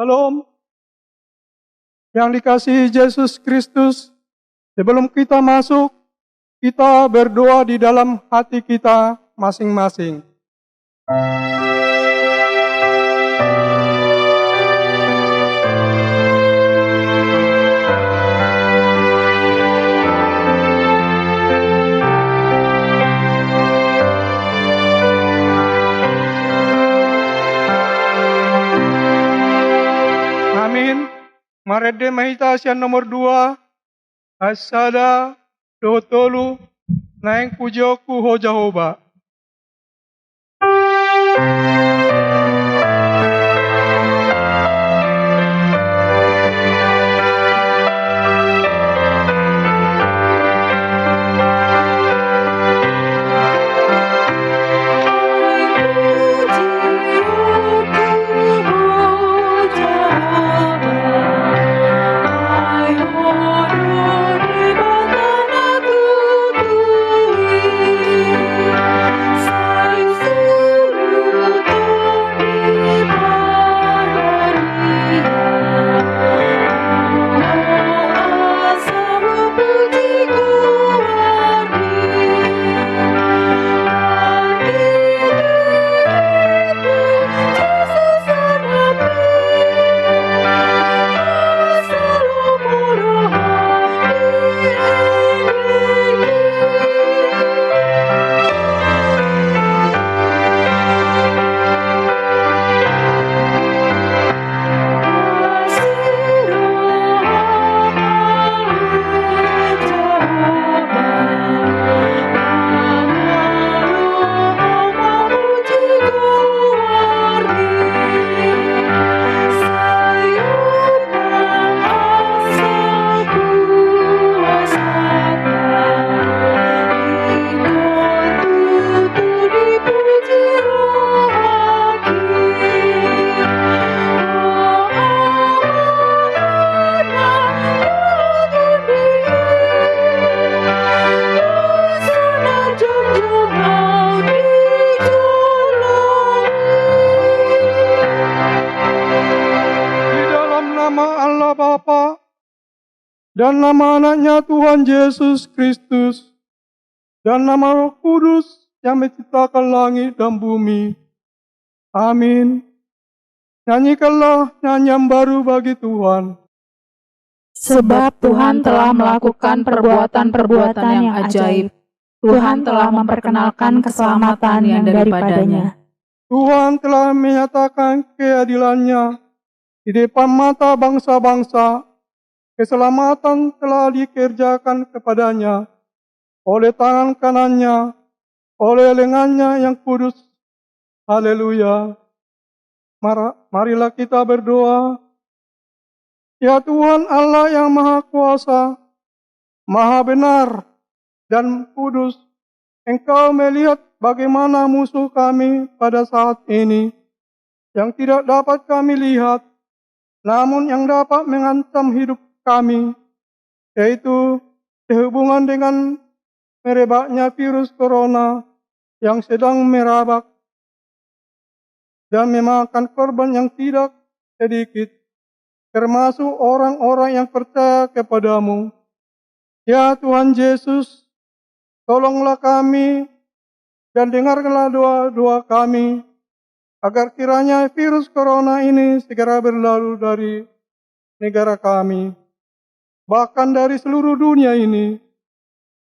Shalom. Yang dikasihi Yesus Kristus, sebelum kita masuk, kita berdoa di dalam hati kita masing-masing. Amin. Marede mahita siya nomor 2. Asada dotolu naeng pujoku ho Jehovah. Dan nama anaknya Tuhan Yesus Kristus, dan nama Roh Kudus yang menciptakan langit dan bumi. Amin. Nyanyikanlah nyanyian baru bagi Tuhan. Sebab Tuhan telah melakukan perbuatan-perbuatan yang ajaib. Tuhan telah memperkenalkan keselamatan yang daripadanya. Tuhan telah menyatakan keadilannya di depan mata bangsa-bangsa. Keselamatan telah dikerjakan kepadanya oleh tangan kanannya, oleh lengannya yang kudus. Haleluya. Marilah kita berdoa. Ya Tuhan Allah yang Maha Kuasa, Maha Benar dan Kudus, Engkau melihat bagaimana musuh kami pada saat ini, yang tidak dapat kami lihat, namun yang dapat mengancam hidup kami, yaitu sehubungan dengan merebaknya virus corona yang sedang merabak dan memakan korban yang tidak sedikit, termasuk orang-orang yang percaya kepadamu. Ya Tuhan Yesus, tolonglah kami dan dengarkanlah doa-doa kami, agar kiranya virus corona ini segera berlalu dari negara kami, bahkan dari seluruh dunia ini.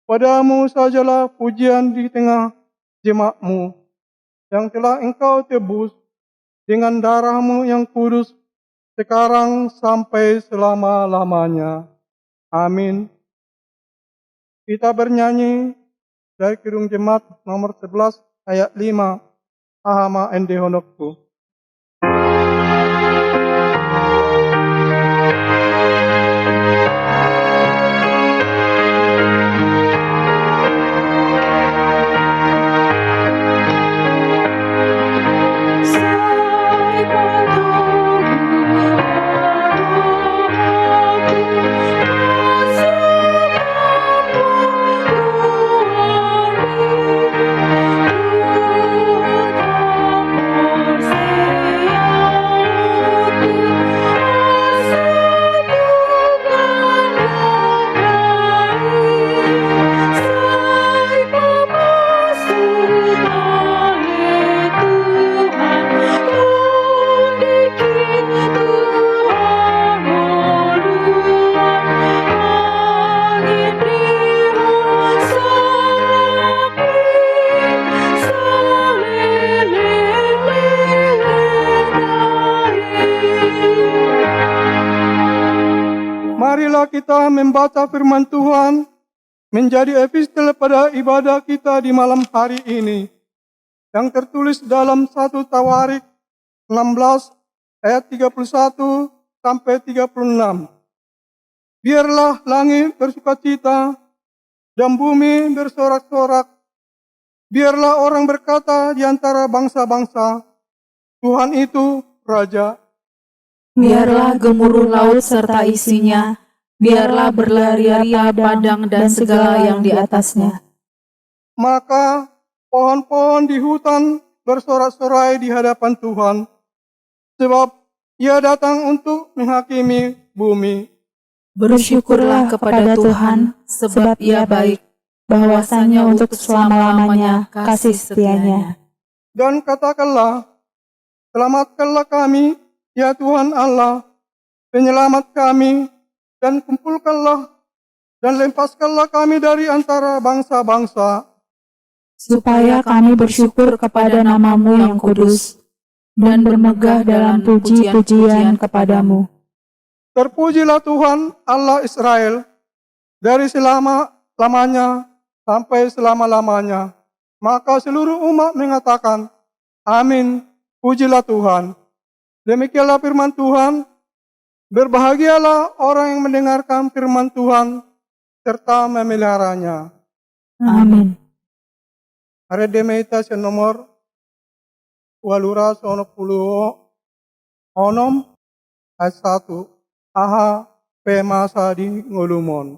Padamu sajalah pujian di tengah jemaatmu, yang telah Engkau tebus dengan darahmu yang kudus, sekarang sampai selama-lamanya. Amin. Kita bernyanyi dari Kidung Jemaat nomor 11 ayat 5. Ahama ende honokku. Say kita membaca firman Tuhan menjadi epistel pada ibadah kita di malam hari ini, yang tertulis dalam 1 Tawarik 16 ayat 31 sampai 36. Biarlah langit bersukacita dan bumi bersorak-sorak. Biarlah orang berkata di antara bangsa-bangsa, Tuhan itu Raja. Biarlah gemuruh laut serta isinya, biarlah berlari-lari padang dan segala yang di atasnya. Maka pohon-pohon di hutan bersorak-sorai di hadapan Tuhan, sebab Ia datang untuk menghakimi bumi. Bersyukurlah kepada Tuhan, sebab Ia baik, bahwasanya untuk selama-lamanya kasih setianya. Dan katakanlah, selamatkanlah kami, ya Tuhan Allah, penyelamat kami, dan kumpulkanlah dan lepaskanlah kami dari antara bangsa-bangsa, supaya kami bersyukur kepada nama-Mu yang kudus, dan bermegah dalam puji-pujian kepadamu. Terpujilah Tuhan Allah Israel, dari selama-lamanya sampai selama-lamanya. Maka seluruh umat mengatakan, Amin, pujilah Tuhan. Demikianlah firman Tuhan. Berbahagialah orang yang mendengarkan firman Tuhan, serta memeliharanya. Amin. Are demeita nomor walura sono puluh onom ayat 1. Aha pemasa di ngolumon.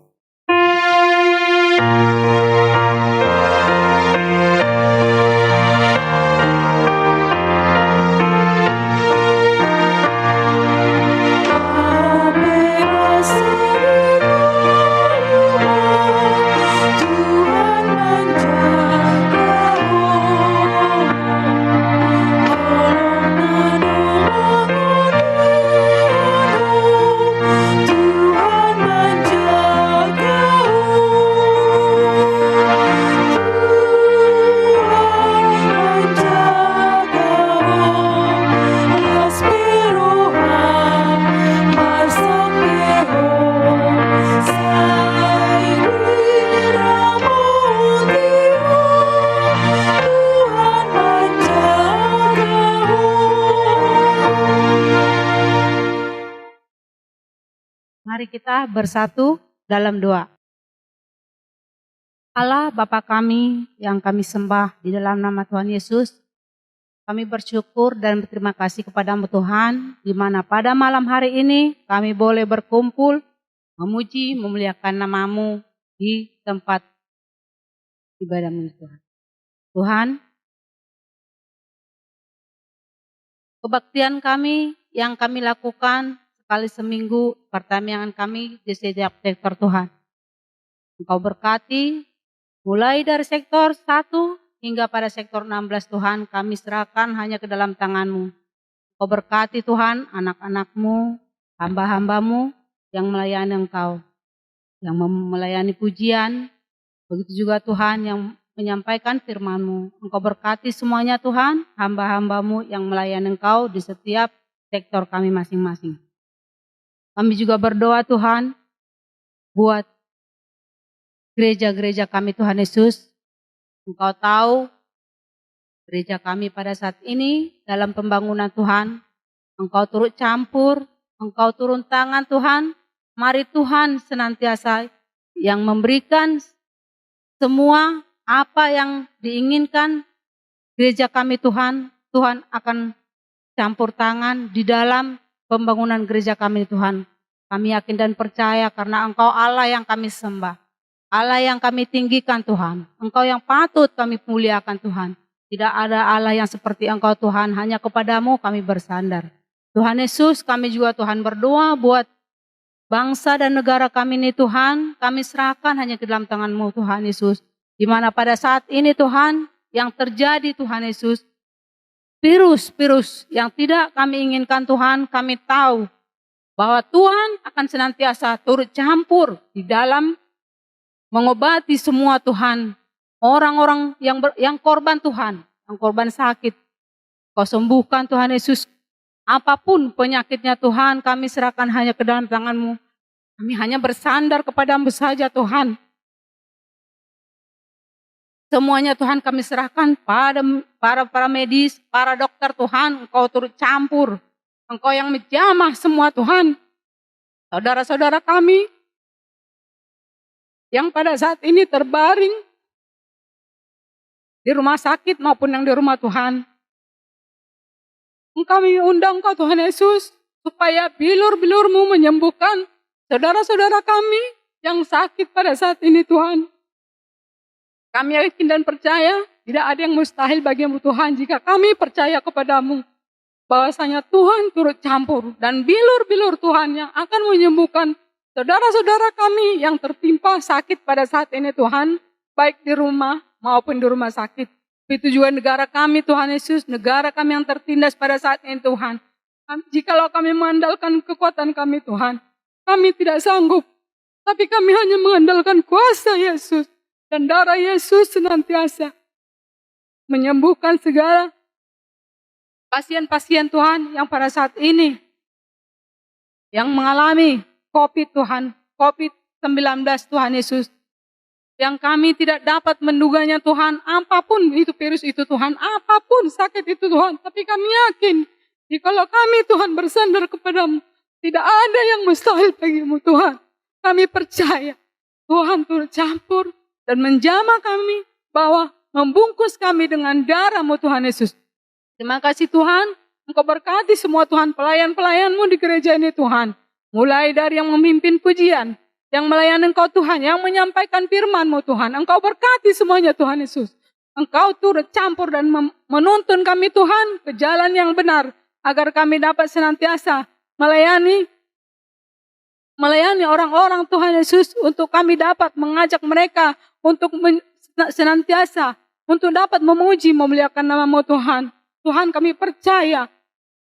Mari kita bersatu dalam doa. Allah Bapa kami yang kami sembah di dalam nama Tuhan Yesus, kami bersyukur dan berterima kasih kepada-Mu Tuhan, di mana pada malam hari ini kami boleh berkumpul, memuji, memuliakan nama-Mu di tempat ibadah-Mu Tuhan. Tuhan, kebaktian kami yang kami lakukan kali seminggu pertanyaan kami di setiap sektor Tuhan. Engkau berkati mulai dari sektor 1 hingga pada sektor 16 Tuhan, kami serahkan hanya ke dalam tangan-Mu. Engkau berkati Tuhan anak-anak-Mu, hamba-hamba-Mu yang melayani Engkau, yang melayani pujian, begitu juga Tuhan yang menyampaikan firman-Mu. Engkau berkati semuanya Tuhan, hamba-hamba-Mu yang melayani Engkau di setiap sektor kami masing-masing. Kami juga berdoa Tuhan buat gereja-gereja kami Tuhan Yesus. Engkau tahu gereja kami pada saat ini dalam pembangunan Tuhan. Engkau turut campur, Engkau turun tangan Tuhan. Mari Tuhan senantiasa yang memberikan semua apa yang diinginkan gereja kami Tuhan. Tuhan akan campur tangan di dalam pembangunan gereja kami Tuhan. Kami yakin dan percaya karena Engkau Allah yang kami sembah. Allah yang kami tinggikan Tuhan. Engkau yang patut kami muliakan Tuhan. Tidak ada Allah yang seperti Engkau Tuhan. Hanya kepadamu kami bersandar. Tuhan Yesus, kami juga Tuhan berdoa buat bangsa dan negara kami ini Tuhan. Kami serahkan hanya ke dalam tangan-Mu Tuhan Yesus. Di mana pada saat ini Tuhan yang terjadi Tuhan Yesus. Virus-virus yang tidak kami inginkan Tuhan, kami tahu bahwa Tuhan akan senantiasa turut campur di dalam mengobati semua Tuhan. Orang-orang yang korban Tuhan, yang korban sakit. Kau sembuhkan Tuhan Yesus. Apapun penyakitnya Tuhan, kami serahkan hanya ke dalam tangan-Mu. Kami hanya bersandar kepada-Mu saja Tuhan. Semuanya Tuhan kami serahkan pada para medis, para dokter Tuhan. Engkau turut campur. Engkau yang menjamah semua Tuhan. Saudara-saudara kami yang pada saat ini terbaring di rumah sakit maupun yang di rumah Tuhan. Kami undang Engkau Tuhan Yesus supaya bilur-bilur-Mu menyembuhkan saudara-saudara kami yang sakit pada saat ini Tuhan. Kami yakin dan percaya tidak ada yang mustahil bagi-Mu Tuhan jika kami percaya kepada-Mu. Bahwasanya Tuhan turut campur dan bilur-bilur Tuhan yang akan menyembuhkan saudara-saudara kami yang tertimpa sakit pada saat ini Tuhan. Baik di rumah maupun di rumah sakit. Begitu juga negara kami Tuhan Yesus, negara kami yang tertindas pada saat ini Tuhan. Jikalau kami mengandalkan kekuatan kami Tuhan, kami tidak sanggup. Tapi kami hanya mengandalkan kuasa Yesus. Dan darah Yesus senantiasa menyembuhkan segala pasien-pasien Tuhan yang pada saat ini yang mengalami COVID Tuhan, COVID-19 Tuhan Yesus. Yang kami tidak dapat menduganya Tuhan, apapun itu virus itu Tuhan, apapun sakit itu Tuhan. Tapi kami yakin, jikalau kami Tuhan bersandar kepada-Mu, tidak ada yang mustahil bagi-Mu Tuhan. Kami percaya Tuhan turut campur dan menjamah kami, bahwa membungkus kami dengan darah-Mu Tuhan Yesus. Terima kasih Tuhan, Engkau berkati semua Tuhan pelayan-pelayan-Mu di gereja ini Tuhan. Mulai dari yang memimpin pujian, yang melayani Engkau Tuhan, yang menyampaikan firman-Mu Tuhan. Engkau berkati semuanya Tuhan Yesus. Engkau turut campur dan menuntun kami Tuhan ke jalan yang benar, agar kami dapat senantiasa melayani orang-orang Tuhan Yesus, untuk kami dapat mengajak mereka untuk senantiasa untuk dapat memuji memuliakan nama-Mu Tuhan. Tuhan kami percaya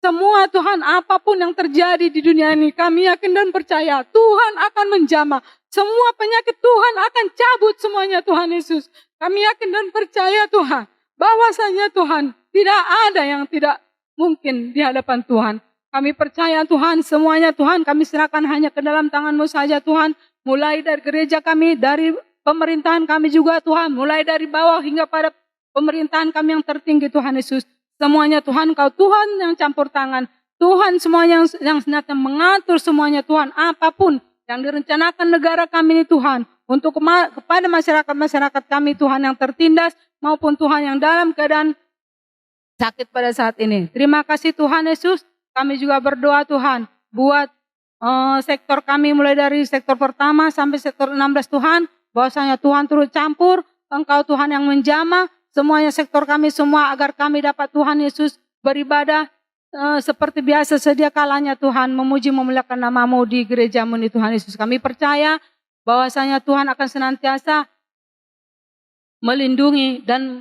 semua Tuhan apapun yang terjadi di dunia ini, kami yakin dan percaya Tuhan akan menjamah. Semua penyakit Tuhan akan cabut semuanya Tuhan Yesus. Kami yakin dan percaya Tuhan, bahwasanya Tuhan tidak ada yang tidak mungkin di hadapan Tuhan. Kami percaya Tuhan, semuanya Tuhan kami serahkan hanya ke dalam tangan-Mu saja Tuhan. Mulai dari gereja kami, dari pemerintahan kami juga Tuhan. Mulai dari bawah hingga pada pemerintahan kami yang tertinggi Tuhan Yesus. Semuanya Tuhan, Kau Tuhan yang campur tangan. Tuhan semuanya yang senantiasa mengatur semuanya Tuhan. Apapun yang direncanakan negara kami ini Tuhan. Untuk kepada masyarakat-masyarakat kami Tuhan yang tertindas. Maupun Tuhan yang dalam keadaan sakit pada saat ini. Terima kasih Tuhan Yesus. Kami juga berdoa Tuhan. Buat sektor kami mulai dari sektor pertama sampai sektor 16 Tuhan. Bahwasanya Tuhan turut campur. Engkau Tuhan yang menjamah. Semuanya sektor kami semua agar kami dapat Tuhan Yesus beribadah seperti biasa sedia kalanya Tuhan, memuji memuliakan nama-Mu di gereja-Mu ini Tuhan Yesus. Kami percaya bahwasanya Tuhan akan senantiasa melindungi dan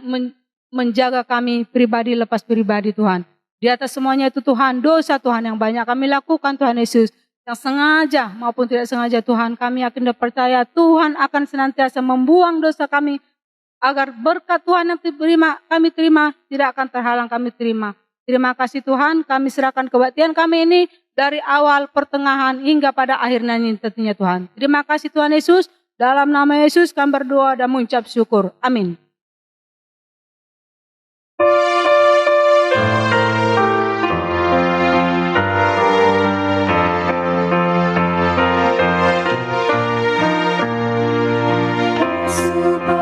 menjaga kami pribadi lepas pribadi Tuhan. Di atas semuanya itu Tuhan, dosa Tuhan yang banyak kami lakukan Tuhan Yesus, yang sengaja maupun tidak sengaja Tuhan, kami yakin dan percaya Tuhan akan senantiasa membuang dosa kami, agar berkat Tuhan yang kami terima tidak akan terhalang kami terima. Terima kasih Tuhan, kami serahkan kebaktian kami ini dari awal, pertengahan hingga pada akhirnya tentunya Tuhan. Terima kasih Tuhan Yesus, dalam nama Yesus kami berdoa dan mengucap syukur. Amin. Surga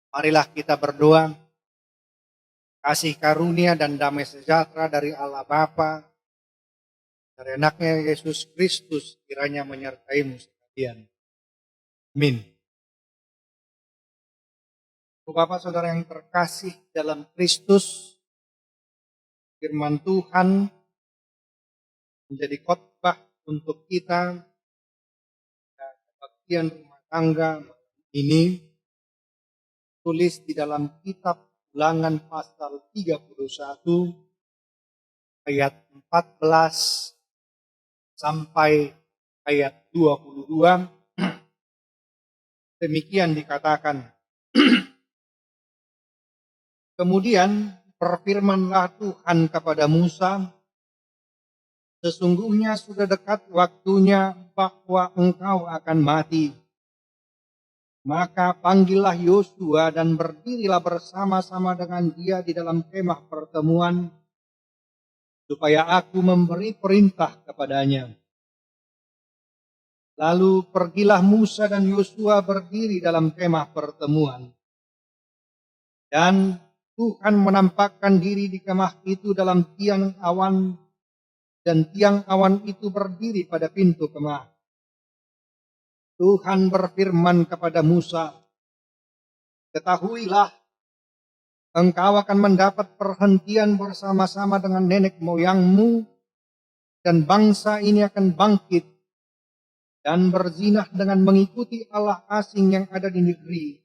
Marilah kita berdoa. Kasih karunia dan damai sejahtera dari Allah Bapa, dari anaknya Yesus Kristus kiranya menyertaimu sekalian. Amin. Bapak saudara yang terkasih dalam Kristus, firman Tuhan menjadi khotbah untuk kita bagian rumah tangga ini, tulis di dalam kitab Ulangan pasal 31 ayat 14 sampai ayat 22. Demikian dikatakan. Kemudian berfirmanlah Tuhan kepada Musa, sesungguhnya sudah dekat waktunya bahwa engkau akan mati. Maka panggillah Yosua dan berdirilah bersama-sama dengan dia di dalam kemah pertemuan, supaya aku memberi perintah kepadanya. Lalu pergilah Musa dan Yosua berdiri dalam kemah pertemuan. Dan Tuhan menampakkan diri di kemah itu dalam tiang awan, dan tiang awan itu berdiri pada pintu kemah. Tuhan berfirman kepada Musa, ketahuilah, engkau akan mendapat perhentian bersama-sama dengan nenek moyangmu, dan bangsa ini akan bangkit dan berzinah dengan mengikuti Allah asing yang ada di negeri.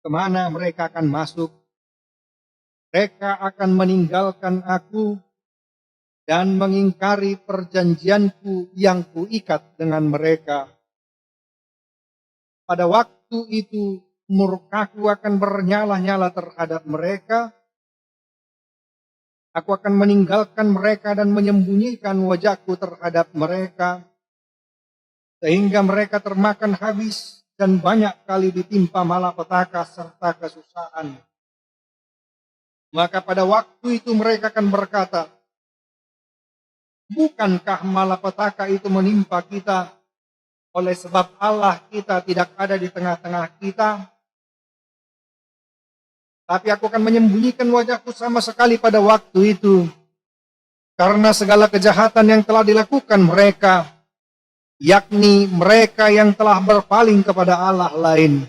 Kemana mereka akan masuk? Mereka akan meninggalkan aku dan mengingkari perjanjianku yang kuikat dengan mereka. Pada waktu itu murkaku akan bernyala-nyala terhadap mereka. Aku akan meninggalkan mereka dan menyembunyikan wajahku terhadap mereka, sehingga mereka termakan habis dan banyak kali ditimpa malapetaka serta kesusahan. Maka pada waktu itu mereka akan berkata, bukankah malapetaka itu menimpa kita oleh sebab Allah kita tidak ada di tengah-tengah kita? Tapi aku akan menyembunyikan wajahku sama sekali pada waktu itu, karena segala kejahatan yang telah dilakukan mereka, yakni mereka yang telah berpaling kepada Allah lain.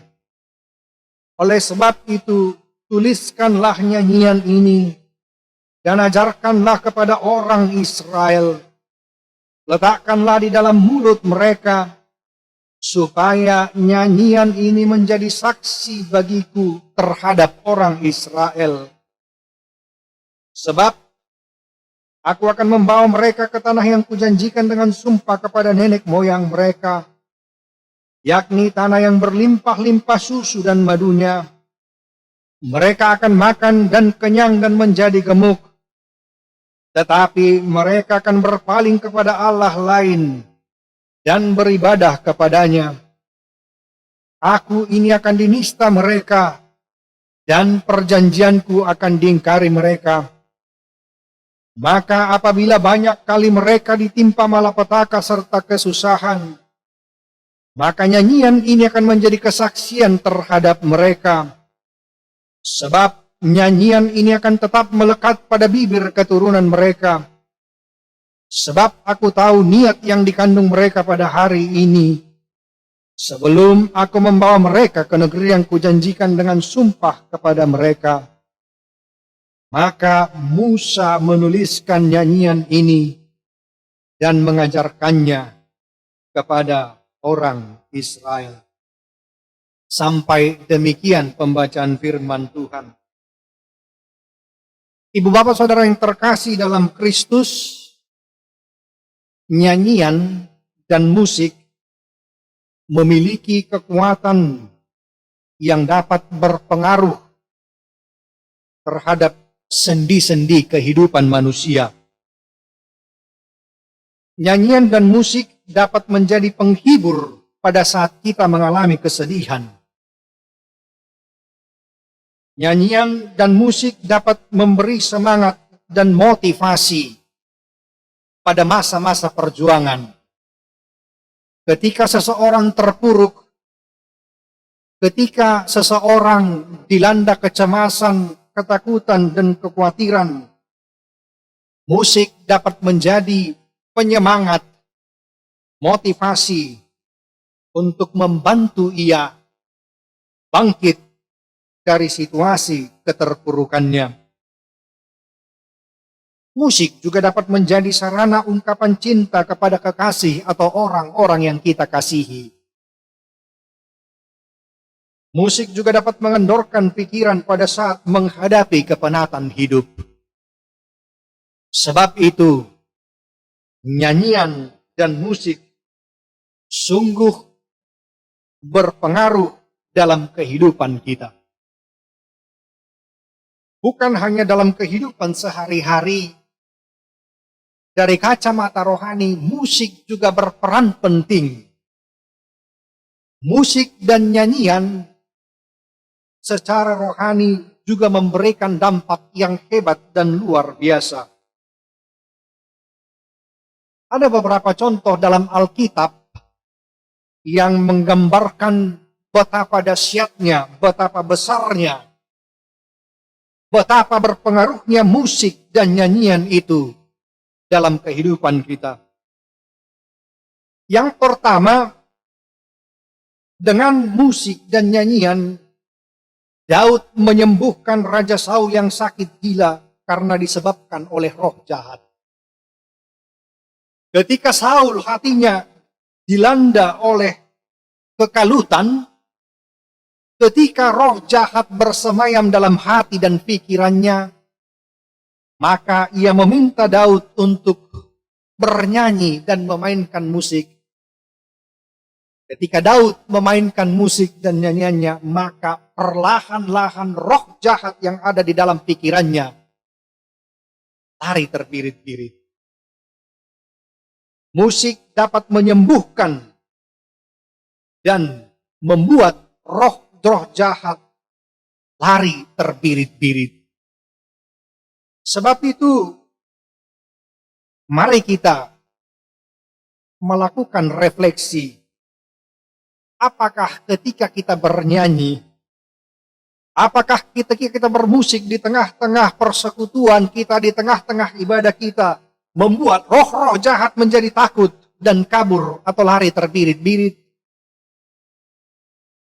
Oleh sebab itu, tuliskanlah nyanyian ini dan ajarkanlah kepada orang Israel. Letakkanlah di dalam mulut mereka, supaya nyanyian ini menjadi saksi bagiku terhadap orang Israel. Sebab aku akan membawa mereka ke tanah yang kujanjikan dengan sumpah kepada nenek moyang mereka, yakni tanah yang berlimpah-limpah susu dan madunya. Mereka akan makan dan kenyang dan menjadi gemuk. Tetapi mereka akan berpaling kepada Allah lain dan beribadah kepadanya. Aku ini akan dinista mereka, dan perjanjianku akan diingkari mereka. Maka apabila banyak kali mereka ditimpa malapetaka serta kesusahan, maka nyanyian ini akan menjadi kesaksian terhadap mereka. Sebab nyanyian ini akan tetap melekat pada bibir keturunan mereka. Sebab aku tahu niat yang dikandung mereka pada hari ini, sebelum aku membawa mereka ke negeri yang kujanjikan dengan sumpah kepada mereka. Maka Musa menuliskan nyanyian ini dan mengajarkannya kepada orang Israel. Sampai demikian pembacaan firman Tuhan. Ibu bapak saudara yang terkasih dalam Kristus, nyanyian dan musik memiliki kekuatan yang dapat berpengaruh terhadap sendi-sendi kehidupan manusia. Nyanyian dan musik dapat menjadi penghibur pada saat kita mengalami kesedihan. Nyanyian dan musik dapat memberi semangat dan motivasi pada masa-masa perjuangan. Ketika seseorang terpuruk, ketika seseorang dilanda kecemasan, ketakutan, dan kekhawatiran, musik dapat menjadi penyemangat, motivasi untuk membantu ia bangkit dari situasi keterpurukannya. Musik juga dapat menjadi sarana ungkapan cinta kepada kekasih atau orang-orang yang kita kasihi. Musik juga dapat mengendorkan pikiran pada saat menghadapi kepenatan hidup. Sebab itu, nyanyian dan musik sungguh berpengaruh dalam kehidupan kita. Bukan hanya dalam kehidupan sehari-hari. Dari kacamata rohani, musik juga berperan penting. Musik dan nyanyian secara rohani juga memberikan dampak yang hebat dan luar biasa. Ada beberapa contoh dalam Alkitab yang menggambarkan betapa dahsyatnya, betapa besarnya, betapa berpengaruhnya musik dan nyanyian itu dalam kehidupan kita. Yang pertama, dengan musik dan nyanyian, Daud menyembuhkan Raja Saul yang sakit gila karena disebabkan oleh roh jahat. Ketika Saul hatinya dilanda oleh kekalutan, ketika roh jahat bersemayam dalam hati dan pikirannya, maka ia meminta Daud untuk bernyanyi dan memainkan musik. Ketika Daud memainkan musik dan nyanyiannya, maka perlahan-lahan roh jahat yang ada di dalam pikirannya lari terbirit-birit. Musik dapat menyembuhkan dan membuat roh-roh jahat lari terbirit-birit. Sebab itu, mari kita melakukan refleksi. Apakah ketika kita bernyanyi, apakah ketika kita bermusik di tengah-tengah persekutuan kita, di tengah-tengah ibadah kita, membuat roh-roh jahat menjadi takut dan kabur atau lari terbirit-birit?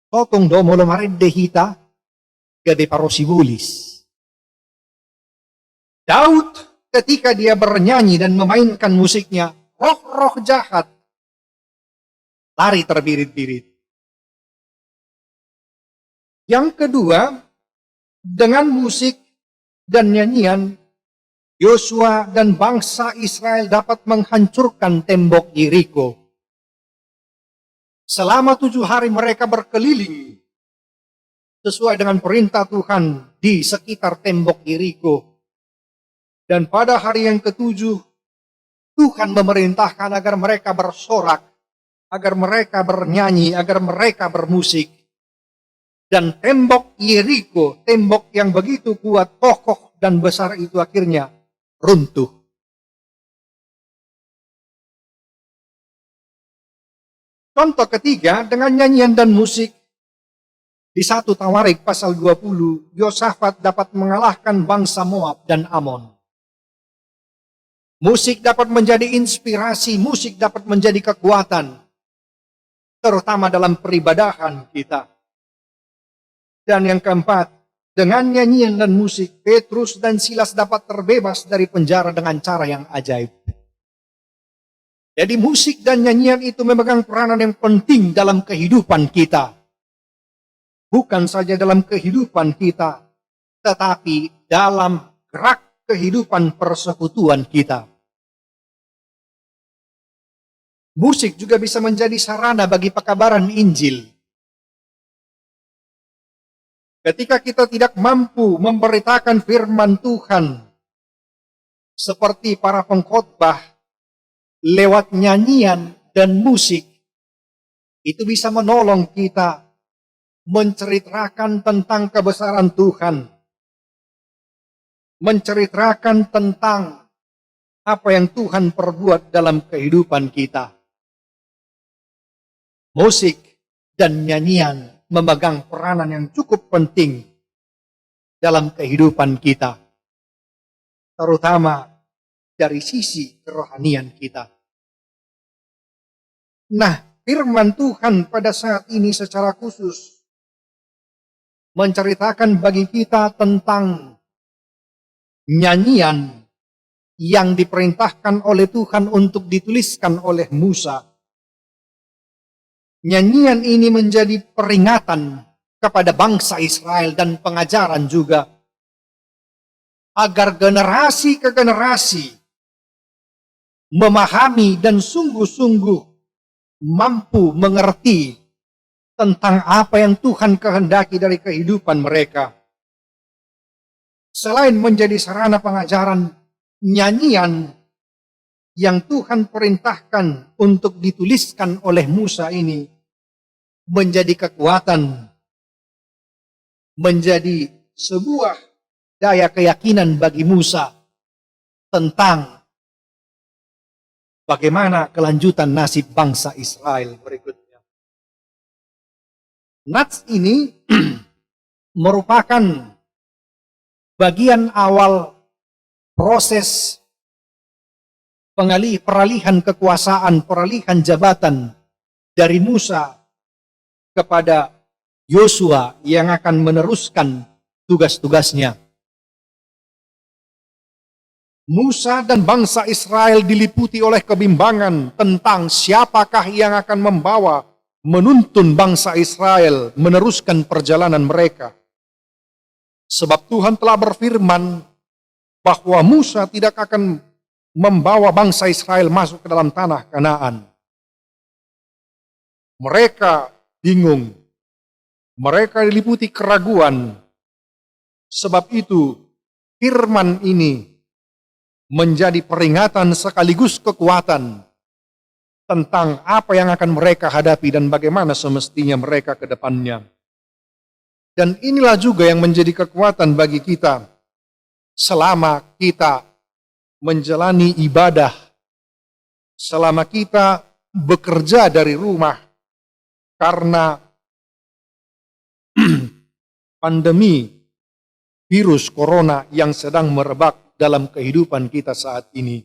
Totong domo lomarin dehita gade parosibulis. Daud ketika dia bernyanyi dan memainkan musiknya, roh-roh jahat lari terbirit-birit. Yang kedua, dengan musik dan nyanyian, Yosua dan bangsa Israel dapat menghancurkan tembok Yeriko. Selama 7 hari mereka berkeliling sesuai dengan perintah Tuhan di sekitar tembok Yeriko. Dan pada hari yang ke-7, Tuhan memerintahkan agar mereka bersorak, agar mereka bernyanyi, agar mereka bermusik. Dan tembok Yeriko, tembok yang begitu kuat, kokoh dan besar itu akhirnya runtuh. Contoh ketiga, dengan nyanyian dan musik. Di 1 Tawarik pasal 20, Yosafat dapat mengalahkan bangsa Moab dan Amon. Musik dapat menjadi inspirasi, musik dapat menjadi kekuatan, terutama dalam peribadahan kita. Dan yang keempat, dengan nyanyian dan musik, Petrus dan Silas dapat terbebas dari penjara dengan cara yang ajaib. Jadi musik dan nyanyian itu memegang peranan yang penting dalam kehidupan kita. Bukan saja dalam kehidupan kita, tetapi dalam gerak kehidupan persekutuan kita. Musik juga bisa menjadi sarana bagi pekabaran Injil. Ketika kita tidak mampu memberitakan firman Tuhan, seperti para pengkhotbah, lewat nyanyian dan musik, itu bisa menolong kita menceritakan tentang kebesaran Tuhan, menceritakan tentang apa yang Tuhan perbuat dalam kehidupan kita. Musik dan nyanyian memegang peranan yang cukup penting dalam kehidupan kita, terutama dari sisi kerohanian kita. Nah, firman Tuhan pada saat ini secara khusus menceritakan bagi kita tentang nyanyian yang diperintahkan oleh Tuhan untuk dituliskan oleh Musa. Nyanyian ini menjadi peringatan kepada bangsa Israel dan pengajaran juga agar generasi ke generasi memahami dan sungguh-sungguh mampu mengerti tentang apa yang Tuhan kehendaki dari kehidupan mereka. Selain menjadi sarana pengajaran, nyanyian yang Tuhan perintahkan untuk dituliskan oleh Musa ini menjadi kekuatan, menjadi sebuah daya keyakinan bagi Musa tentang bagaimana kelanjutan nasib bangsa Israel berikutnya. Nats ini merupakan bagian awal proses peralihan kekuasaan, peralihan jabatan dari Musa kepada Yosua yang akan meneruskan tugas-tugasnya. Musa dan bangsa Israel diliputi oleh kebimbangan tentang siapakah yang akan menuntun bangsa Israel meneruskan perjalanan mereka. Sebab Tuhan telah berfirman bahwa Musa tidak akan membawa bangsa Israel masuk ke dalam tanah Kanaan. Mereka bingung, mereka diliputi keraguan. Sebab itu firman ini menjadi peringatan sekaligus kekuatan tentang apa yang akan mereka hadapi dan bagaimana semestinya mereka ke depannya. Dan inilah juga yang menjadi kekuatan bagi kita selama kita menjalani ibadah, selama kita bekerja dari rumah karena pandemi virus corona yang sedang merebak dalam kehidupan kita saat ini.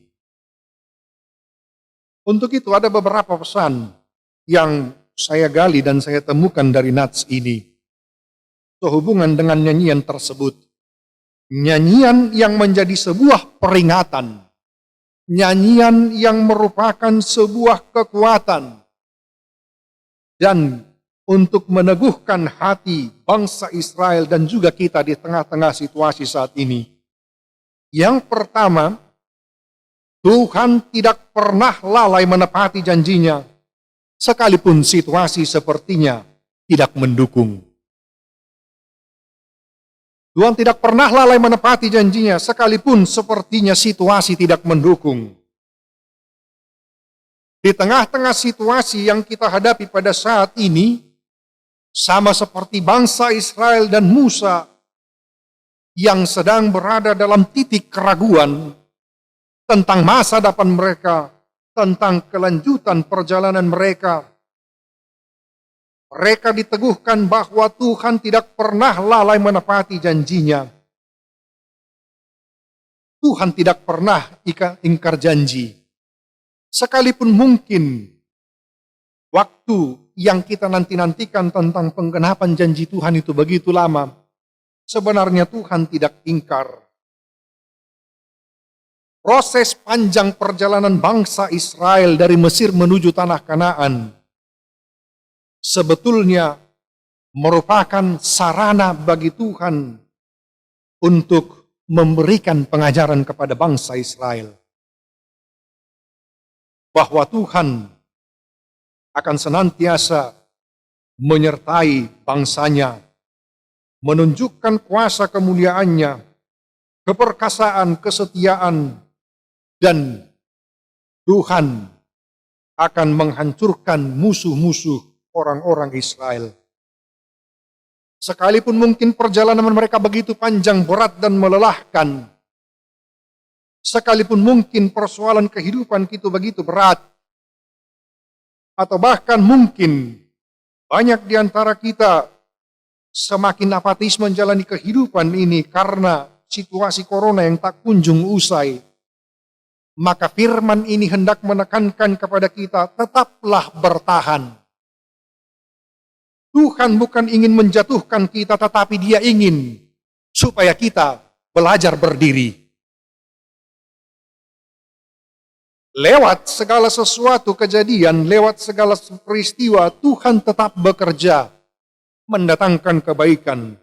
Untuk itu ada beberapa pesan yang saya gali dan saya temukan dari nats ini sehubungan dengan nyanyian tersebut. Nyanyian yang menjadi sebuah peringatan, nyanyian yang merupakan sebuah kekuatan, dan untuk meneguhkan hati bangsa Israel dan juga kita di tengah-tengah situasi saat ini. Yang pertama, Tuhan tidak pernah lalai menepati janjinya, sekalipun situasi sepertinya tidak mendukung. Tuhan tidak pernah lalai menepati janjinya, sekalipun sepertinya situasi tidak mendukung. Di tengah-tengah situasi yang kita hadapi pada saat ini, sama seperti bangsa Israel dan Musa yang sedang berada dalam titik keraguan tentang masa depan mereka, tentang kelanjutan perjalanan mereka. Mereka diteguhkan bahwa Tuhan tidak pernah lalai menepati janjinya. Tuhan tidak pernah ingkar janji. Sekalipun mungkin waktu yang kita nanti-nantikan tentang penggenapan janji Tuhan itu begitu lama, sebenarnya Tuhan tidak ingkar. Proses panjang perjalanan bangsa Israel dari Mesir menuju tanah Kanaan sebetulnya merupakan sarana bagi Tuhan untuk memberikan pengajaran kepada bangsa Israel bahwa Tuhan akan senantiasa menyertai bangsanya, menunjukkan kuasa kemuliaannya, keperkasaan, kesetiaan, dan Tuhan akan menghancurkan musuh-musuh orang-orang Israel. Sekalipun mungkin perjalanan mereka begitu panjang, berat, dan melelahkan, sekalipun mungkin persoalan kehidupan kita begitu berat, atau bahkan mungkin banyak di antara kita semakin apatis menjalani kehidupan ini karena situasi corona yang tak kunjung usai, maka firman ini hendak menekankan kepada kita, tetaplah bertahan. Tuhan bukan ingin menjatuhkan kita, tetapi Dia ingin supaya kita belajar berdiri. Lewat segala sesuatu kejadian, lewat segala peristiwa, Tuhan tetap bekerja, mendatangkan kebaikan.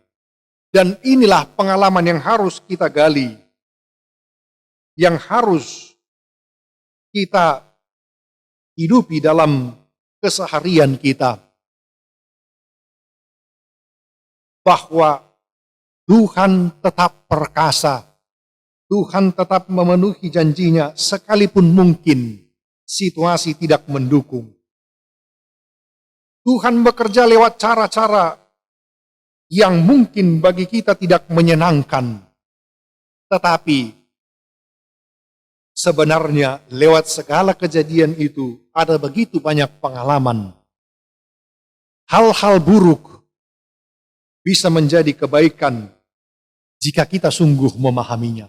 Dan inilah pengalaman yang harus kita gali, yang harus kita hidupi dalam keseharian kita. Bahwa Tuhan tetap perkasa, Tuhan tetap memenuhi janjinya sekalipun mungkin situasi tidak mendukung. Tuhan bekerja lewat cara-cara yang mungkin bagi kita tidak menyenangkan. Tetapi sebenarnya lewat segala kejadian itu ada begitu banyak pengalaman. Hal-hal buruk bisa menjadi kebaikan jika kita sungguh memahaminya.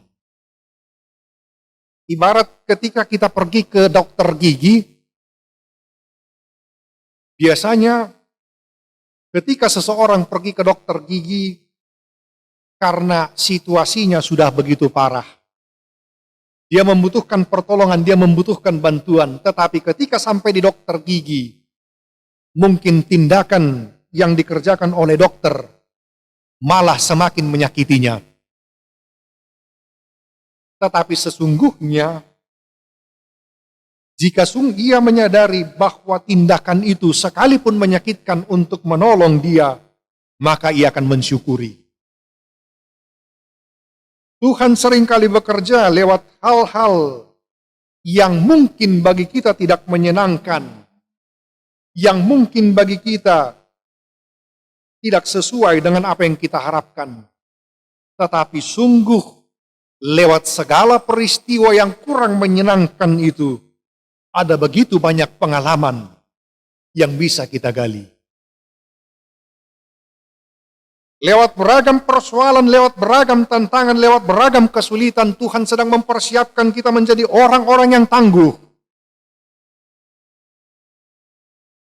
Ibarat ketika kita pergi ke dokter gigi, biasanya ketika seseorang pergi ke dokter gigi karena situasinya sudah begitu parah, dia membutuhkan pertolongan, dia membutuhkan bantuan. Tetapi ketika sampai di dokter gigi, mungkin tindakan yang dikerjakan oleh dokter malah semakin menyakitinya. Tetapi sesungguhnya, jika ia menyadari bahwa tindakan itu sekalipun menyakitkan untuk menolong dia, maka ia akan mensyukuri. Tuhan seringkali bekerja lewat hal-hal yang mungkin bagi kita tidak menyenangkan, yang mungkin bagi kita tidak sesuai dengan apa yang kita harapkan. Tetapi sungguh lewat segala peristiwa yang kurang menyenangkan itu, ada begitu banyak pengalaman yang bisa kita gali. Lewat beragam persoalan, lewat beragam tantangan, lewat beragam kesulitan, Tuhan sedang mempersiapkan kita menjadi orang-orang yang tangguh.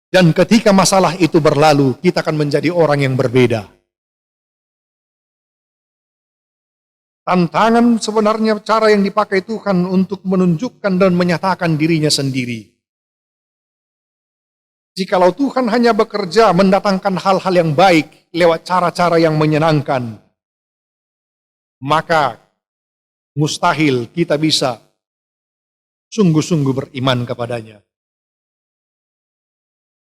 Dan ketika masalah itu berlalu, kita akan menjadi orang yang berbeda. Tantangan sebenarnya cara yang dipakai Tuhan untuk menunjukkan dan menyatakan dirinya sendiri. Jikalau Tuhan hanya bekerja mendatangkan hal-hal yang baik lewat cara-cara yang menyenangkan, maka mustahil kita bisa sungguh-sungguh beriman kepadanya.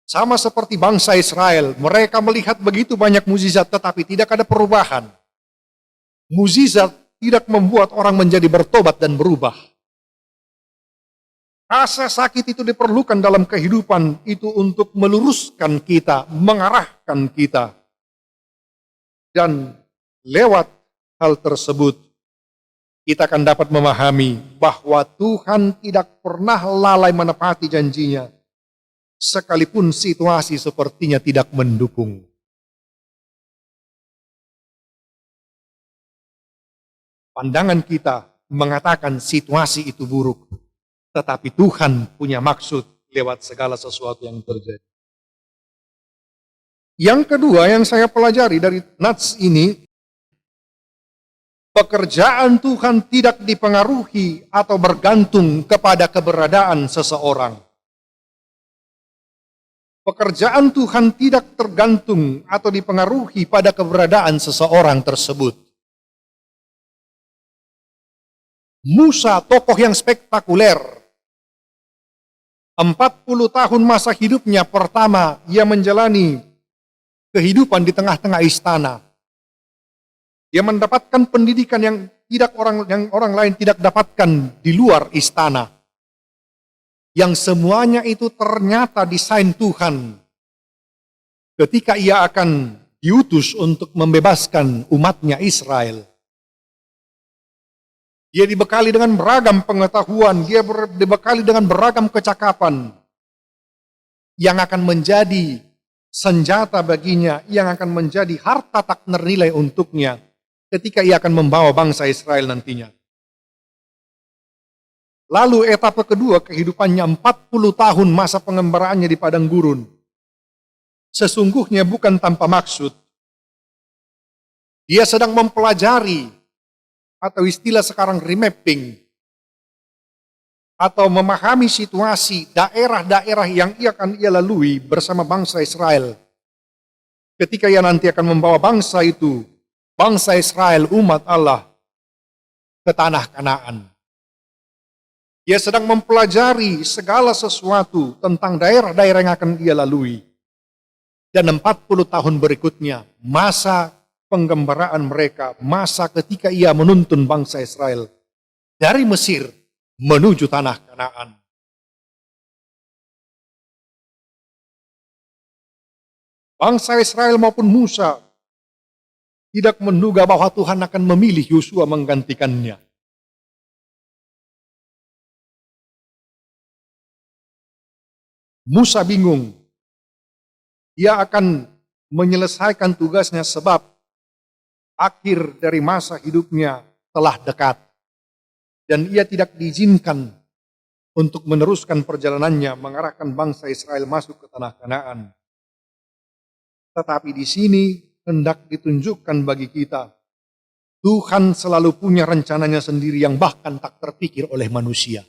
Sama seperti bangsa Israel, mereka melihat begitu banyak mukjizat tetapi tidak ada perubahan. Mukjizat tidak membuat orang menjadi bertobat dan berubah. Rasa sakit itu diperlukan dalam kehidupan itu untuk meluruskan kita, mengarahkan kita. Dan lewat hal tersebut, kita akan dapat memahami bahwa Tuhan tidak pernah lalai menepati janjinya, sekalipun situasi sepertinya tidak mendukung. Pandangan kita mengatakan situasi itu buruk, tetapi Tuhan punya maksud lewat segala sesuatu yang terjadi. Yang kedua yang saya pelajari dari nats ini, pekerjaan Tuhan tidak dipengaruhi atau bergantung kepada keberadaan seseorang. Pekerjaan Tuhan tidak tergantung atau dipengaruhi pada keberadaan seseorang tersebut. Musa, tokoh yang spektakuler, 40 tahun masa hidupnya pertama, ia menjalani kehidupan di tengah-tengah istana. Dia mendapatkan pendidikan yang orang lain tidak dapatkan di luar istana. Yang semuanya itu ternyata desain Tuhan. Ketika ia akan diutus untuk membebaskan umatnya Israel. Dia dibekali dengan beragam pengetahuan, dia dibekali dengan beragam kecakapan yang akan menjadi senjata baginya yang akan menjadi harta tak ternilai untuknya ketika ia akan membawa bangsa Israel nantinya. Lalu etapa kedua kehidupannya 40 tahun masa pengembaraannya di padang gurun. Sesungguhnya bukan tanpa maksud. Dia sedang mempelajari, atau istilah sekarang remapping, atau memahami situasi daerah-daerah yang akan ia lalui bersama bangsa Israel. Ketika ia nanti akan membawa bangsa itu, bangsa Israel, umat Allah, ke tanah Kanaan. Dia sedang mempelajari segala sesuatu tentang daerah-daerah yang akan ia lalui. Dan 40 tahun berikutnya, masa penggembaraan mereka, masa ketika ia menuntun bangsa Israel dari Mesir menuju tanah Kanaan. Bangsa Israel maupun Musa tidak menduga bahwa Tuhan akan memilih Yosua menggantikannya. Musa bingung. Dia akan menyelesaikan tugasnya sebab akhir dari masa hidupnya telah dekat. Dan ia tidak diizinkan untuk meneruskan perjalanannya mengarahkan bangsa Israel masuk ke tanah Kanaan. Tetapi di sini hendak ditunjukkan bagi kita, Tuhan selalu punya rencananya sendiri yang bahkan tak terpikir oleh manusia.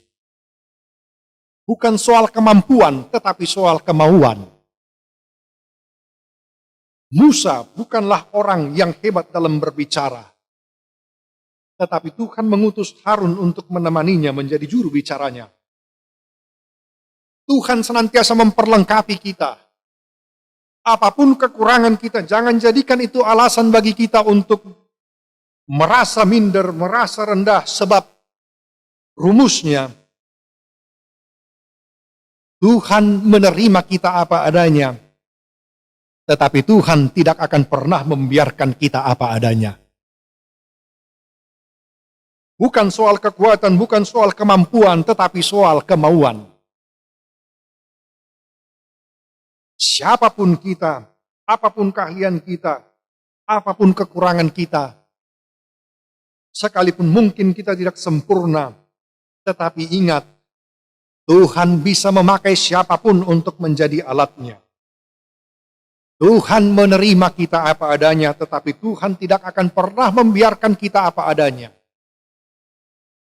Bukan soal kemampuan, tetapi soal kemauan. Musa bukanlah orang yang hebat dalam berbicara. Tetapi Tuhan mengutus Harun untuk menemaninya menjadi juru bicaranya. Tuhan senantiasa memperlengkapi kita. Apapun kekurangan kita, jangan jadikan itu alasan bagi kita untuk merasa minder, merasa rendah. Sebab rumusnya, Tuhan menerima kita apa adanya, tetapi Tuhan tidak akan pernah membiarkan kita apa adanya. Bukan soal kekuatan, bukan soal kemampuan, tetapi soal kemauan. Siapapun kita, apapun keahlian kita, apapun kekurangan kita, sekalipun mungkin kita tidak sempurna, tetapi ingat, Tuhan bisa memakai siapapun untuk menjadi alatnya. Tuhan menerima kita apa adanya, tetapi Tuhan tidak akan pernah membiarkan kita apa adanya.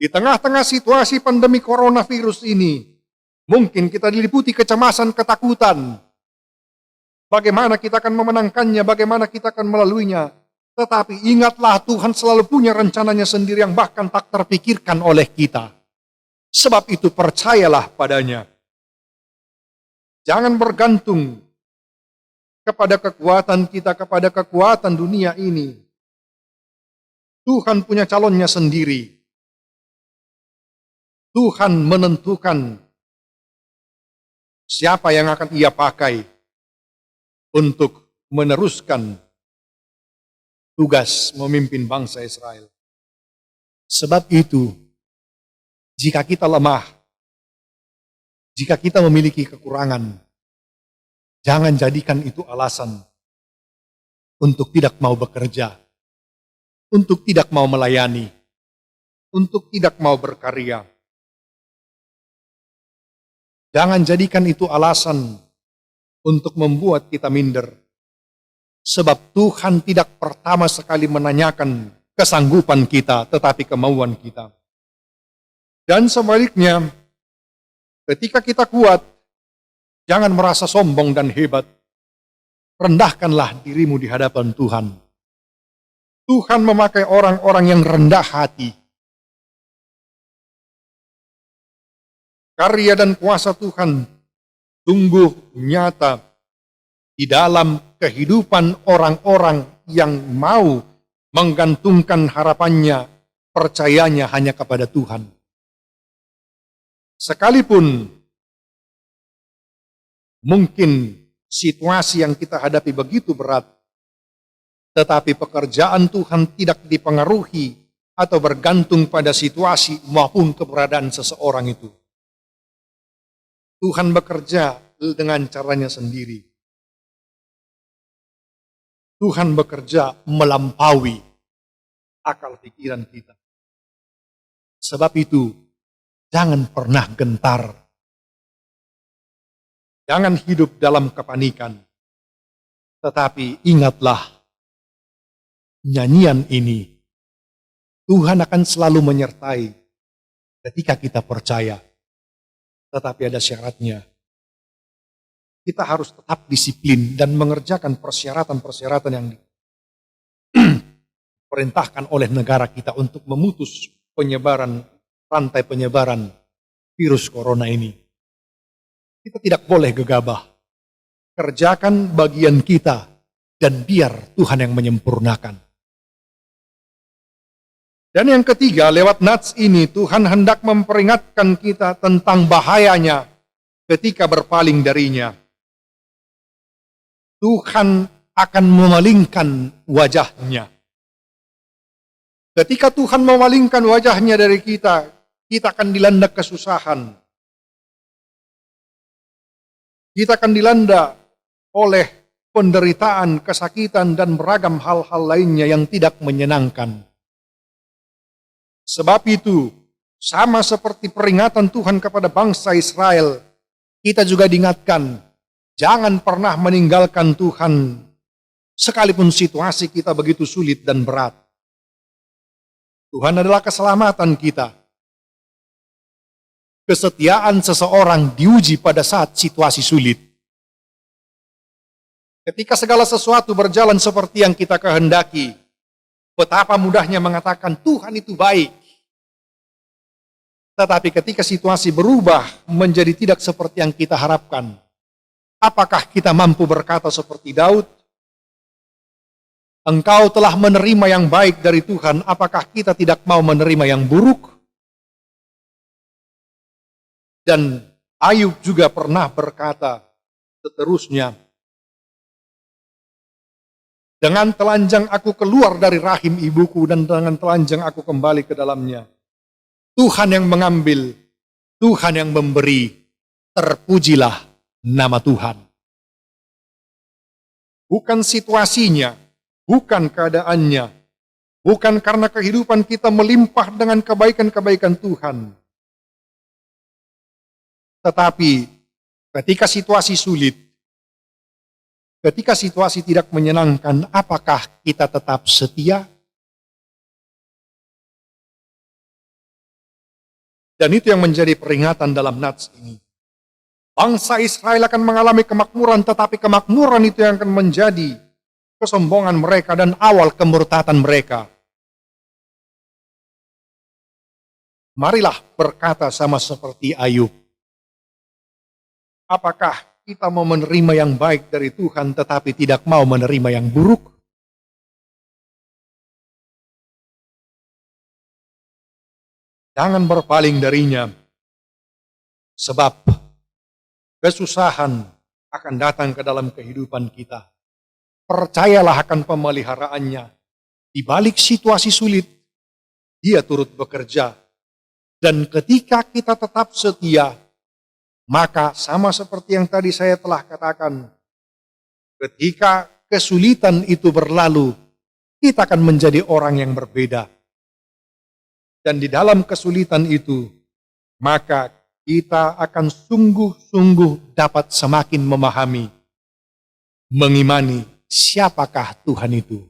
Di tengah-tengah situasi pandemi coronavirus ini, mungkin kita diliputi kecemasan, ketakutan. Bagaimana kita akan memenangkannya, bagaimana kita akan melaluinya. Tetapi ingatlah, Tuhan selalu punya rencananya sendiri yang bahkan tak terpikirkan oleh kita. Sebab itu percayalah padanya. Jangan bergantung kepada kekuatan kita, kepada kekuatan dunia ini. Tuhan punya calonnya sendiri. Tuhan menentukan siapa yang akan ia pakai untuk meneruskan tugas memimpin bangsa Israel. Sebab itu, jika kita lemah, jika kita memiliki kekurangan, jangan jadikan itu alasan untuk tidak mau bekerja, untuk tidak mau melayani, untuk tidak mau berkarya. Jangan jadikan itu alasan untuk membuat kita minder. Sebab Tuhan tidak pertama sekali menanyakan kesanggupan kita, tetapi kemauan kita. Dan sebaliknya, ketika kita kuat, jangan merasa sombong dan hebat. Rendahkanlah dirimu di hadapan Tuhan. Tuhan memakai orang-orang yang rendah hati. Karya dan kuasa Tuhan sungguh nyata di dalam kehidupan orang-orang yang mau menggantungkan harapannya, percayanya hanya kepada Tuhan. Sekalipun mungkin situasi yang kita hadapi begitu berat, tetapi pekerjaan Tuhan tidak dipengaruhi atau bergantung pada situasi maupun keberadaan seseorang itu. Tuhan bekerja dengan caranya sendiri. Tuhan bekerja melampaui akal pikiran kita. Sebab itu, jangan pernah gentar. Jangan hidup dalam kepanikan. Tetapi ingatlah, nyanyian ini, Tuhan akan selalu menyertai ketika kita percaya. Tetapi ada syaratnya. Kita harus tetap disiplin dan mengerjakan persyaratan-persyaratan yang diperintahkan oleh negara kita untuk memutus rantai penyebaran virus corona ini. Kita tidak boleh gegabah. Kerjakan bagian kita dan biar Tuhan yang menyempurnakan. Dan yang ketiga, lewat nats ini Tuhan hendak memperingatkan kita tentang bahayanya ketika berpaling darinya. Tuhan akan memalingkan wajahnya. Ketika Tuhan memalingkan wajahnya dari kita, kita akan dilanda kesusahan. Kita akan dilanda oleh penderitaan, kesakitan, dan beragam hal-hal lainnya yang tidak menyenangkan. Sebab itu, sama seperti peringatan Tuhan kepada bangsa Israel, kita juga diingatkan, jangan pernah meninggalkan Tuhan, sekalipun situasi kita begitu sulit dan berat. Tuhan adalah keselamatan kita. Kesetiaan seseorang diuji pada saat situasi sulit. Ketika segala sesuatu berjalan seperti yang kita kehendaki, betapa mudahnya mengatakan Tuhan itu baik. Tetapi ketika situasi berubah menjadi tidak seperti yang kita harapkan, apakah kita mampu berkata seperti Daud? Engkau telah menerima yang baik dari Tuhan, apakah kita tidak mau menerima yang buruk? Dan Ayub juga pernah berkata seterusnya, dengan telanjang aku keluar dari rahim ibuku dan dengan telanjang aku kembali ke dalamnya. Tuhan yang mengambil, Tuhan yang memberi, terpujilah nama Tuhan. Bukan situasinya, bukan keadaannya, bukan karena kehidupan kita melimpah dengan kebaikan-kebaikan Tuhan. Tetapi ketika situasi sulit, ketika situasi tidak menyenangkan, apakah kita tetap setia? Dan itu yang menjadi peringatan dalam nats ini. Bangsa Israel akan mengalami kemakmuran, tetapi kemakmuran itu yang akan menjadi kesombongan mereka dan awal kemurtatan mereka. Marilah berkata sama seperti Ayub. Apakah kita mau menerima yang baik dari Tuhan tetapi tidak mau menerima yang buruk? Jangan berpaling darinya, sebab kesusahan akan datang ke dalam kehidupan kita. Percayalah akan pemeliharaannya. Di balik situasi sulit, Dia turut bekerja. Dan ketika kita tetap setia, maka sama seperti yang tadi saya telah katakan, ketika kesulitan itu berlalu, kita akan menjadi orang yang berbeda. Dan di dalam kesulitan itu, maka kita akan sungguh-sungguh dapat semakin memahami, mengimani siapakah Tuhan itu.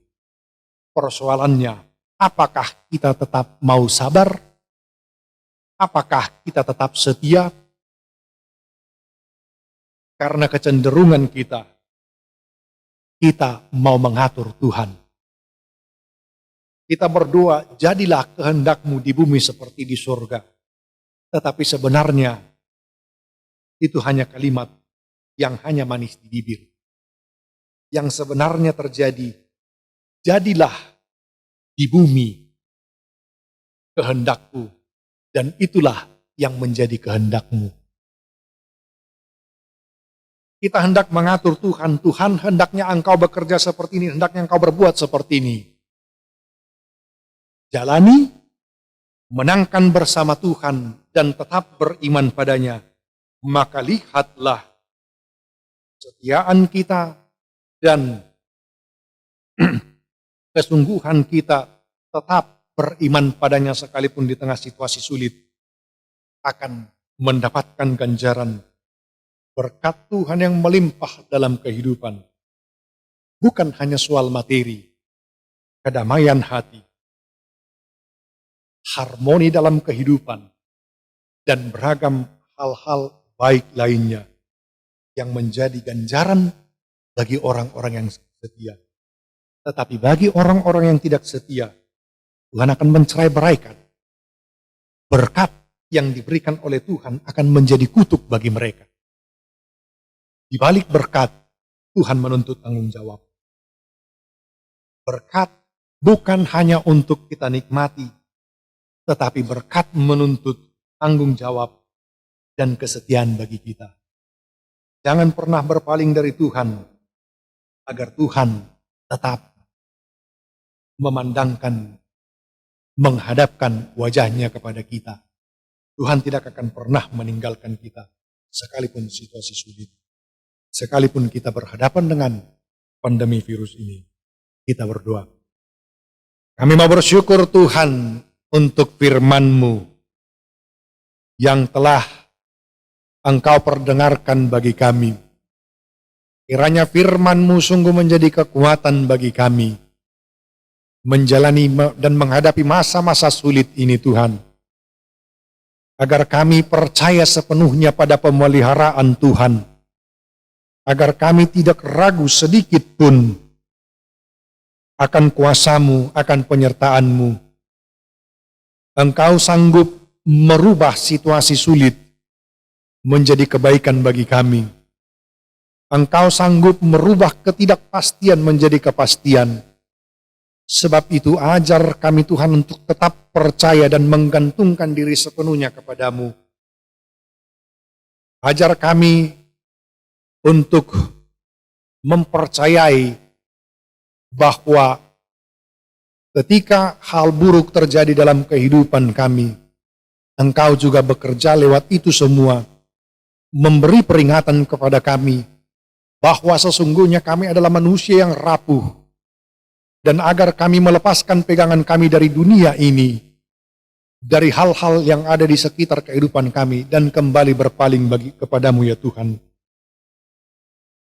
Persoalannya, apakah kita tetap mau sabar? Apakah kita tetap setia? Karena kecenderungan kita mau mengatur Tuhan. Kita berdoa, jadilah kehendakmu di bumi seperti di surga. Tetapi sebenarnya, itu hanya kalimat yang hanya manis di bibir. Yang sebenarnya terjadi, jadilah di bumi kehendakku, dan itulah yang menjadi kehendakmu. Kita hendak mengatur Tuhan, Tuhan hendaknya engkau bekerja seperti ini, hendaknya engkau berbuat seperti ini. Jalani, menangkan bersama Tuhan, dan tetap beriman padanya. Maka lihatlah kesetiaan kita dan kesungguhan kita tetap beriman padanya sekalipun di tengah situasi sulit, akan mendapatkan ganjaran berkat Tuhan yang melimpah dalam kehidupan. Bukan hanya soal materi, kedamaian hati, harmoni dalam kehidupan, dan beragam hal-hal baik lainnya yang menjadi ganjaran bagi orang-orang yang setia. Tetapi bagi orang-orang yang tidak setia, Tuhan akan mencerai-beraikan. Berkat yang diberikan oleh Tuhan akan menjadi kutuk bagi mereka. Di balik berkat, Tuhan menuntut tanggung jawab. Berkat bukan hanya untuk kita nikmati, tetapi berkat menuntut tanggung jawab dan kesetiaan bagi kita. Jangan pernah berpaling dari Tuhan, agar Tuhan tetap memandangkan, menghadapkan wajahnya kepada kita. Tuhan tidak akan pernah meninggalkan kita, sekalipun situasi sulit. Sekalipun kita berhadapan dengan pandemi virus ini. Kita berdoa. Kami mau bersyukur Tuhan untuk firman-Mu yang telah Engkau perdengarkan bagi kami. Kiranya firman-Mu sungguh menjadi kekuatan bagi kami menjalani dan menghadapi masa-masa sulit ini Tuhan. Agar kami percaya sepenuhnya pada pemeliharaan Tuhan. Agar kami tidak ragu sedikit pun akan kuasa-Mu, akan penyertaan-Mu. Engkau sanggup merubah situasi sulit menjadi kebaikan bagi kami. Engkau sanggup merubah ketidakpastian menjadi kepastian. Sebab itu ajar kami Tuhan untuk tetap percaya dan menggantungkan diri sepenuhnya kepadamu. Ajar kami untuk mempercayai bahwa ketika hal buruk terjadi dalam kehidupan kami, Engkau juga bekerja lewat itu semua, memberi peringatan kepada kami bahwa sesungguhnya kami adalah manusia yang rapuh. Dan agar kami melepaskan pegangan kami dari dunia ini, dari hal-hal yang ada di sekitar kehidupan kami, dan kembali berpaling kepadamu ya Tuhan.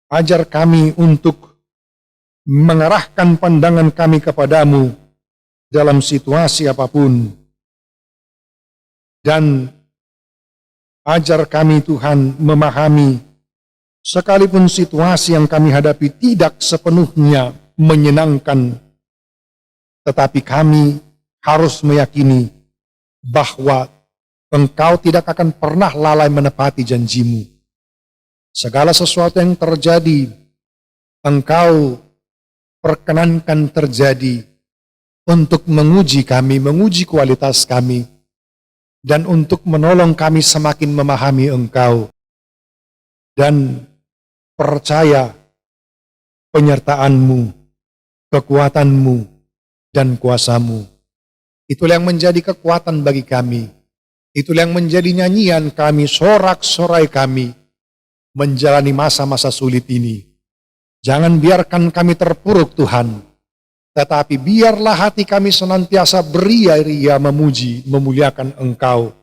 Ajar kami untuk mengarahkan pandangan kami kepadamu dalam situasi apapun. Dan ajar kami Tuhan memahami, sekalipun situasi yang kami hadapi tidak sepenuhnya menyenangkan, tetapi kami harus meyakini bahwa Engkau tidak akan pernah lalai menepati janji-Mu. Segala sesuatu yang terjadi, Engkau perkenankan terjadi untuk menguji kami, menguji kualitas kami, dan untuk menolong kami semakin memahami Engkau dan percaya penyertaan-Mu, kekuatan-Mu, dan kuasa-Mu. Itulah yang menjadi kekuatan bagi kami. Itulah yang menjadi nyanyian kami, sorak-sorai kami, menjalani masa-masa sulit ini. Jangan biarkan kami terpuruk Tuhan, tetapi biarlah hati kami senantiasa beria-ria memuji, memuliakan Engkau.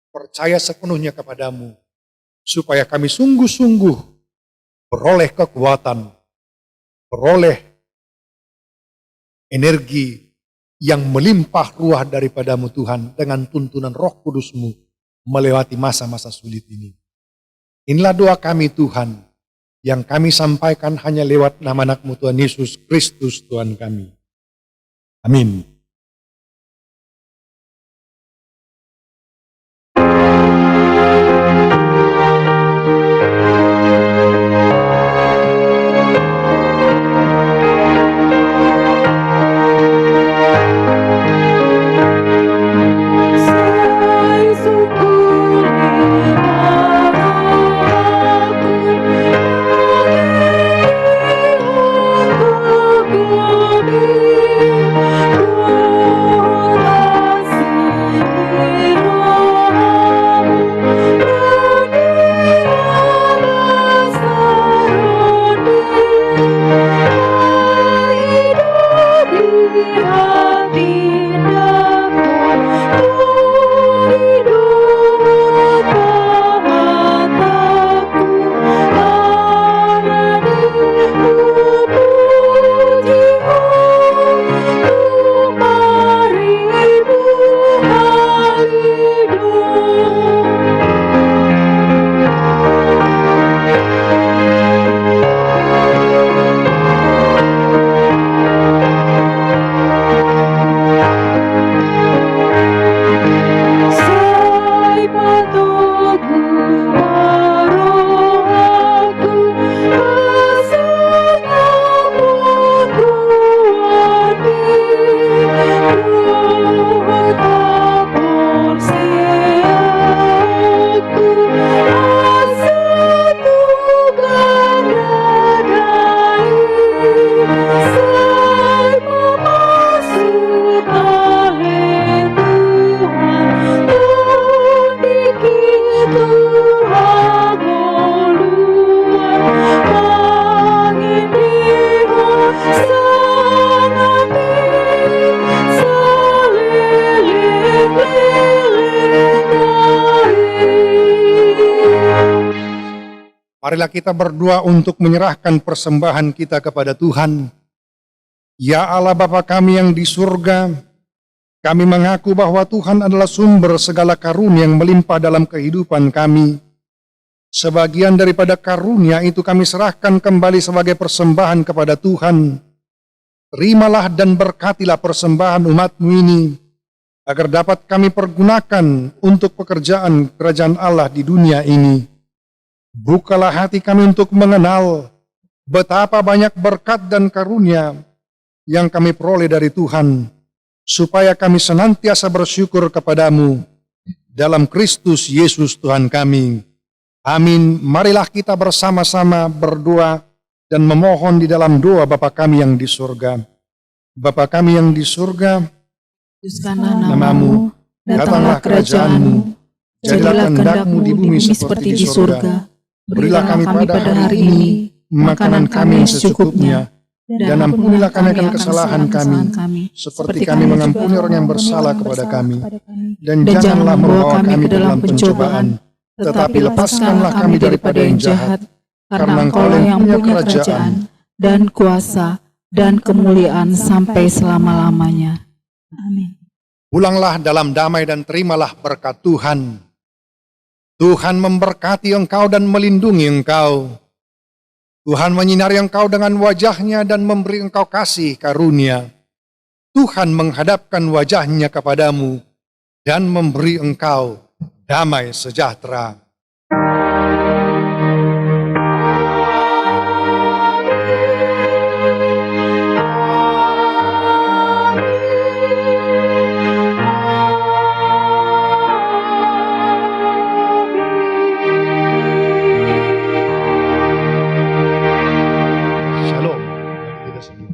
Percaya sepenuhnya kepadamu, supaya kami sungguh-sungguh beroleh kekuatan, beroleh energi yang melimpah ruah daripadamu Tuhan dengan tuntunan Roh Kudus-Mu melewati masa-masa sulit ini. Inilah doa kami Tuhan yang kami sampaikan hanya lewat nama anak-Mu Tuhan Yesus Kristus Tuhan kami. Amin. Ku Marilah kita berdoa untuk menyerahkan persembahan kita kepada Tuhan. Ya Allah Bapa kami yang di surga, kami mengaku bahwa Tuhan adalah sumber segala karunia yang melimpah dalam kehidupan kami. Sebagian daripada karunia itu kami serahkan kembali sebagai persembahan kepada Tuhan. Terimalah dan berkatilah persembahan umat-Mu ini, agar dapat kami pergunakan untuk pekerjaan kerajaan Allah di dunia ini. Bukalah hati kami untuk mengenal betapa banyak berkat dan karunia yang kami peroleh dari Tuhan, supaya kami senantiasa bersyukur kepadamu dalam Kristus Yesus Tuhan kami. Amin. Marilah kita bersama-sama berdoa dan memohon di dalam doa Bapa kami yang di surga. Bapa kami yang di surga, Kuduskanlah namamu, datanglah kerajaanmu, jadilah kehendak-Mu di bumi seperti di surga. Berilah kami pada hari ini makanan kami yang secukupnya, dan ampunilah kami akan kesalahan kami, seperti kami mengampuni orang yang bersalah kepada kami. dan janganlah membawa kami ke dalam pencobaan, tetapi lepaskanlah kami daripada yang jahat, karena Engkaulah yang punya kerajaan, dan kuasa, dan kemuliaan sampai selama-lamanya. Amin. Pulanglah dalam damai dan terimalah berkat Tuhan. Tuhan memberkati engkau dan melindungi engkau. Tuhan menyinari engkau dengan wajah-Nya dan memberi engkau kasih karunia. Tuhan menghadapkan wajah-Nya kepadamu dan memberi engkau damai sejahtera. Shalom bagi kita semua.